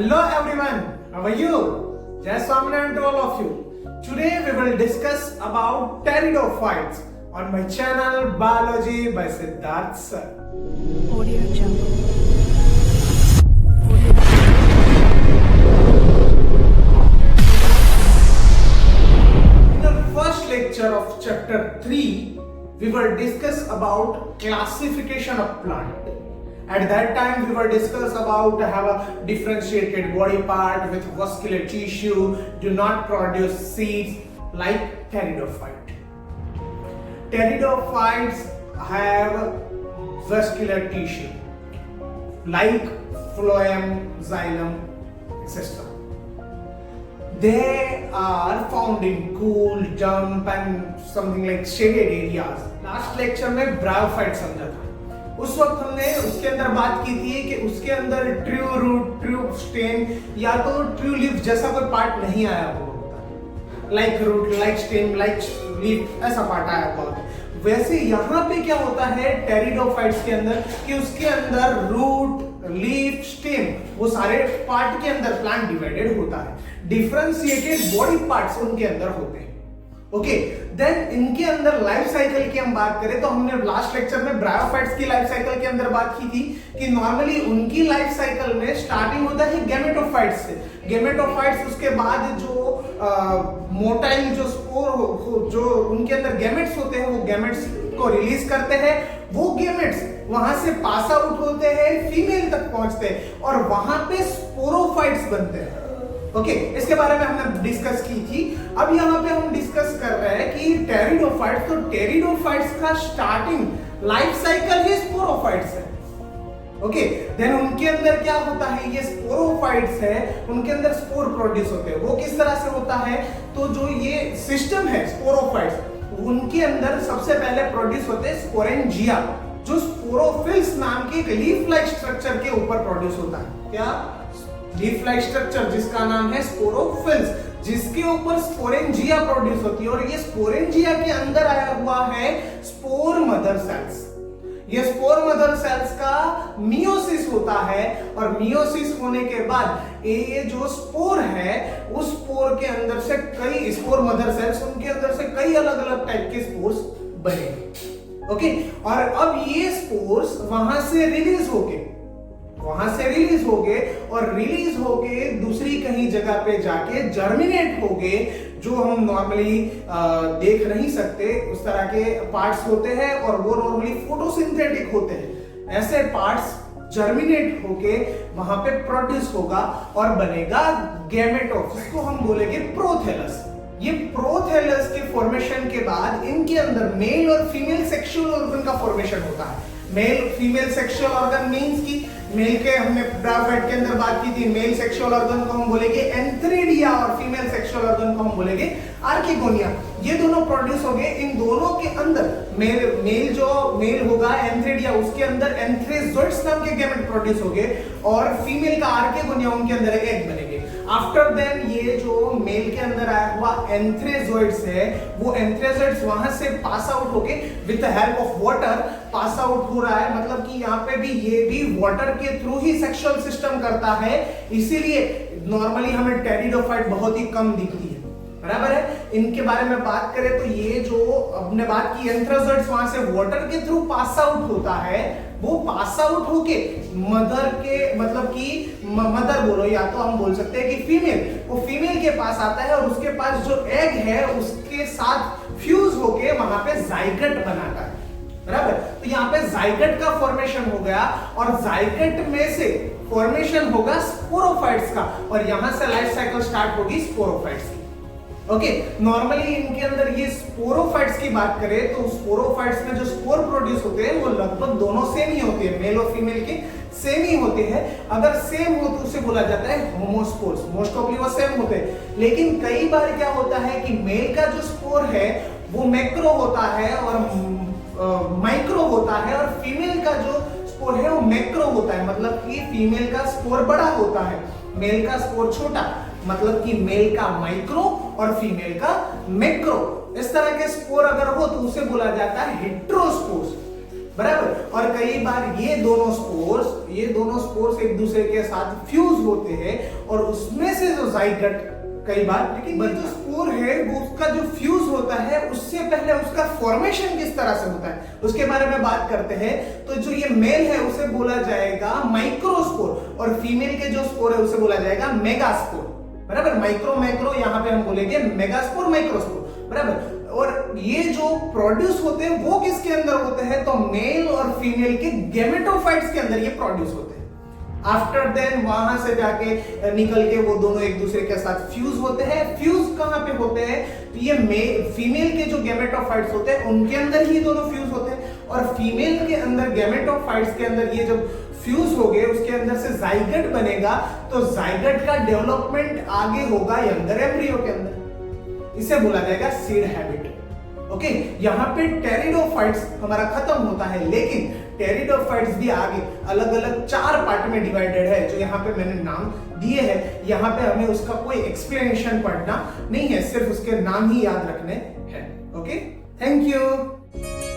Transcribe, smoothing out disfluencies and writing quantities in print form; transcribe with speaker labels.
Speaker 1: Hello everyone, how are you? Jai Swaminarayan to all of you. Today we will discuss about pteridophytes on my channel Biology by Siddharth Sir.
Speaker 2: Audio Jungle.
Speaker 1: In the first lecture of chapter 3, we will discuss about classification of plant. At that time, we will discuss about have a differentiated body part with vascular tissue, do not produce seeds like pteridophyte. Pteridophytes have vascular tissue like phloem, xylem, etc. They are found in cool, damp and something like shaded areas. Last lecture में bryophyte समझा था. उस वक्त हमने उसके अंदर बात की थी कि उसके अंदर ट्रू रूट, ट्रू स्टेम या तो ट्रू लीफ जैसा कोई पार्ट नहीं आया हुआ होता, like root, like stem, like leaf ऐसा पार्ट आया हुआ होता है. वैसे यहाँ पे क्या होता है टेरिडोफाइट्स के अंदर कि उसके अंदर रूट, लीफ, स्टेम वो सारे पार्ट के अंदर प्लांट डिवाइडेड होता है. डिफरेंशिएटेड बॉडी पार्ट्स उनके अंदर होते हैं. ओके, देन इनके अंदर लाइफ साइकिल की हम बात करें तो हमने लास्ट लेक्चर में ब्रायोफाइट्स की लाइफ साइकिल के अंदर बात की थी कि नॉर्मली उनकी लाइफ साइकिल में स्टार्टिंग होता है गैमेटोफाइट्स से. गैमेटोफाइट्स उसके बाद जो मोटाइल जो स्पोर जो उनके अंदर गैमेट्स होते हैं वो गैमेट्स को रिलीज करते हैं. वो गैमेट्स वहां से पास आउट होते हैं, फीमेल तक पहुंचते हैं और वहां पे स्पोरोफाइट्स बनते हैं. ओके, इसके बारे में हमने डिस्कस की थी. अब यहाँ पे हम डिस्कस कर रहे हैं कि टेरिडोफाइट्स, तो टेरिडोफाइट्स का स्टार्टिंग लाइफ साइकिल ही स्पोरोफाइट्स है. ओके, देन उनके अंदर क्या होता है, ये स्पोरोफाइट्स है, उनके अंदर स्पोर प्रोड्यूस होते हैं. वो किस तरह से होता है, तो जो ये सिस्टम है स्पोरोफाइट्स, उनके अंदर सबसे पहले प्रोड्यूस होते हैं स्पोरेंजिया, जो स्पोरोफिल्स नाम के एक लीफ लाइक स्ट्रक्चर के ऊपर प्रोड्यूस होता है. क्या लीफ लाइक स्ट्रक्चर जिसका नाम है स्पोरोफिल्स, जिसके ऊपर स्पोरेंजिया प्रोड्यूस होती है. और ये स्पोरेंजिया के अंदर आया हुआ है स्पोर मदर सेल्स. ये स्पोर मदर सेल्स का मियोसिस होता है और मियोसिस होने के बाद ये जो स्पोर है उस स्पोर के अंदर से कई स्पोर मदर सेल्स, उनके अंदर से कई अलग अलग टाइप के स्पोर्स बने. ओके, और अब ये स्पोर्स वहां से रिलीज होके और रिलीज होके दूसरी कहीं जगह पे जाके जर्मिनेट होके, जो हम नॉर्मली देख नहीं सकते उस तरह के पार्ट्स होते हैं और वो नॉर्मली फोटोसिंथेटिक होते हैं. ऐसे पार्ट्स जर्मिनेट होके वहां पे प्रोड्यूस होगा और बनेगा गैमेटोफाइट, जिसको हम बोलेंगे प्रोथेलस. ये प्रोथेलस के फॉर्मेशन के बाद इनके अंदर मेल और फीमेल सेक्सुअल ऑर्गन का फॉर्मेशन होता है. Male female sexual organ means की मेल के हमने ब्रायोफाइट के अंदर बात की थी, मेल सेक्सुअल ऑर्गन को हम बोलेंगे एंथ्रेडिया और फीमेल सेक्सुअल ऑर्गन को हम बोलेंगे आर्किगोनिया. ये दोनों प्रोड्यूस हो गए. इन दोनों के अंदर मेल जो मेल होगा एंथ्रेडिया, उसके अंदर एंथ्रेजोइड्स नाम के गैमेट प्रोड्यूस हो गए और फीमेल का आर्किगोनिया, उनके अंदर एग बनेंगे. आफ्टर देन ये जो मेल के अंदर आया हुआ एंथ्रेजोइड्स है, वो एंथ्रेजोइड्स वहां से पास आउट होके with the help of water pass out हो रहा है. मतलब कि यहाँ पे भी ये भी वाटर के थ्रू ही सेक्सुअल सिस्टम करता है. इसीलिए नॉर्मली हमें टेरिडोफाइट बहुत ही कम दिखती है. बराबर है. इनके बारे में बात करें तो ये जो हमने बात की एंथ्रेजोइड्स वहां से वाटर के थ्रू पास आउट होता है, वो पास आउट होके मदर के मतलब कि मदर बोलो या तो हम बोल सकते हैं कि फीमेल, वो फीमेल के पास आता है और उसके पास जो एग है उसके साथ फ्यूज होके वहां पे जाइगट बनाता है. बराबर. तो यहाँ पे जाइगट का फॉर्मेशन हो गया और जाइगट में से फॉर्मेशन होगा स्पोरोफाइट्स का और यहां से लाइफ साइकिल स्टार्ट होगी स्पोरोफाइट्स की. ओके, नॉर्मली इनके अंदर ये स्पोरोफाइट्स की बात करें तो स्पोरोफाइट्स में जो स्पोर प्रोड्यूस होते हैं वो लगभग दोनों सेम ही होते हैं, मेल और फीमेल के सेम ही होते हैं. अगर सेम हो तो उसे बोला जाता है होमोस्पोर्स. मोस्ट ऑफली वो सेम होते हैं, लेकिन कई बार क्या होता है कि मेल का जो स्पोर है वो मैक्रो होता है और माइक्रो होता है और फीमेल का जो स्पोर है वो मैक्रो होता है. मतलब कि फीमेल का स्पोर बड़ा होता है, मेल का स्पोर छोटा. मतलब कि मेल का माइक्रो और फीमेल का मैक्रो. इस तरह के स्पोर अगर हो तो उसे बोला जाता है हेट्रोस्पोर्स. बराबर। और कई बार ये दोनों स्पोर्स एक दूसरे के साथ फ्यूज होते हैं और उसमें से जो जाइगोट कई बार, लेकिन ये जो स्पोर है वो उसका जो फ्यूज होता है उससे पहले उसका फॉर्मेशन किस तरह से होता है उसके बारे में बात करते हैं। तो जो ये मेल है उसे बोला जाएगा माइक्रोस्पोर और फीमेल के जो स्पोर है उसे बोला जाएगा मेगास्पोर, बराबर। माइक्रो मैक्रो यहाँ पे हम बोलेंगे मेगास्पोर माइक्रोस्पोर, बराबर। और ये जो प्रोड्यूस होते हैं वो किसके अंदर होते हैं, तो मेल और फीमेल के गेमेटोफाइट्स के अंदर ये प्रोड्यूस होते हैं। आफ्टर देन वहां से जाके निकल के वो दोनों एक दूसरे के साथ फ्यूज होते हैं। फ्यूज कहां पे होते हैं, तो ये फीमेल के जो गेमेटोफाइट्स होते हैं उनके अंदर ही दोनों फ्यूज होते हैं और फीमेल के अंदर गेमेटोफाइट्स के अंदर ये जब फ्यूज हो गए उसके अंदर से जाइगोट बनेगा। तो जाइगोट का डेवलपमेंट आगे होगा यंगर एम्ब्रियो के अंदर, इसे बोला जाएगा सीड हैबिट। ओके, यहाँ पे टेरिडोफाइट्स हमारा खत्म होता है, लेकिन टेरिडोफाइट्स भी आगे अलग अलग 4 पार्ट में डिवाइडेड है जो यहाँ पे मैंने नाम दिए हैं। यहाँ पे हमें उसका कोई एक्सप्लेनेशन पढ़ना नहीं है, सिर्फ उसके नाम ही याद रखने हैं। Okay, thank you.